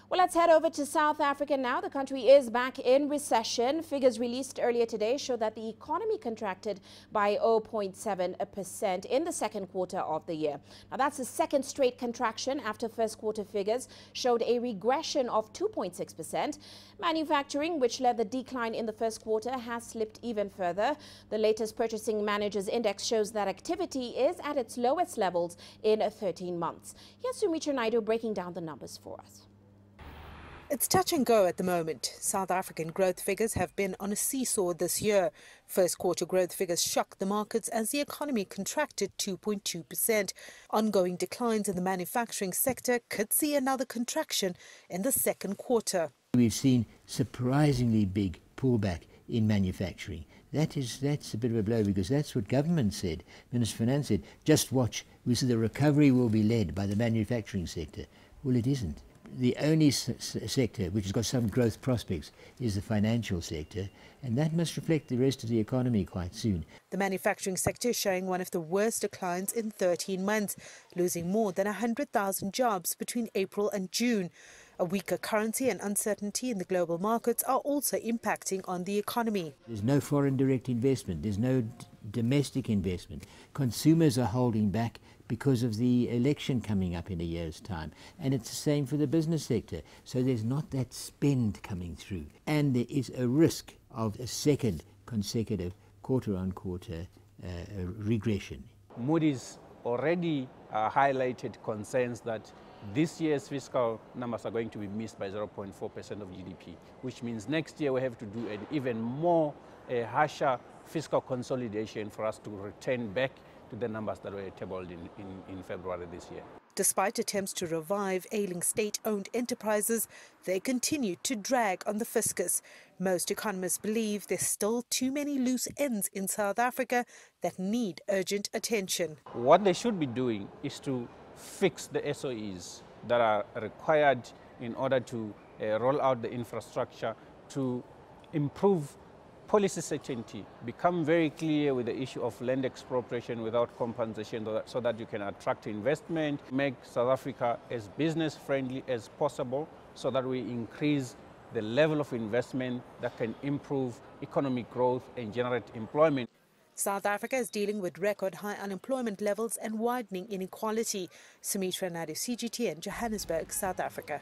Well, let's head over to South Africa now. The country is back in recession. Figures released earlier today show that the economy contracted by 0.7% in the second quarter of the year. Now, that's the second straight contraction after first quarter figures showed a regression of 2.6%. Manufacturing, which led the decline in the first quarter, has slipped even further. The latest Purchasing Managers Index shows that activity is at its lowest levels in 13 months. Here's Sumitra Naidu breaking down the numbers for us. It's touch and go at the moment. South African growth figures have been on a seesaw this year. First quarter growth figures shocked the markets as the economy contracted 2.2%. Ongoing declines in the manufacturing sector could see another contraction in the second quarter. We've seen surprisingly big pullback in manufacturing. That's a bit of a blow, because that's what government said. Minister of Finance said, just watch, we said the recovery will be led by the manufacturing sector. Well, it isn't. The only sector which has got some growth prospects is the financial sector, and that must reflect the rest of the economy quite soon. The manufacturing sector is showing one of the worst declines in 13 months, losing more than 100,000 jobs between April and June. A weaker currency and uncertainty in the global markets are also impacting on the economy. There's no foreign direct investment, there's no domestic investment. Consumers are holding back because of the election coming up in a year's time. And it's the same for the business sector. So there's not that spend coming through. And there is a risk of a second consecutive quarter-on-quarter regression. Moody's already highlighted concerns that this year's fiscal numbers are going to be missed by 0.4% of GDP, which means next year we have to do an even more harsher fiscal consolidation for us to return back to the numbers that were tabled in February this year. Despite attempts to revive ailing state-owned enterprises, they continue to drag on the fiscus. Most economists believe there's still too many loose ends in South Africa that need urgent attention. What they should be doing is to fix the SOEs that are required in order to roll out the infrastructure, to improve policy certainty, become very clear with the issue of land expropriation without compensation, so that you can attract investment, make South Africa as business friendly as possible, so that we increase the level of investment that can improve economic growth and generate employment. South Africa is dealing with record high unemployment levels and widening inequality. Sumitra Naidu, CGTN, Johannesburg, South Africa.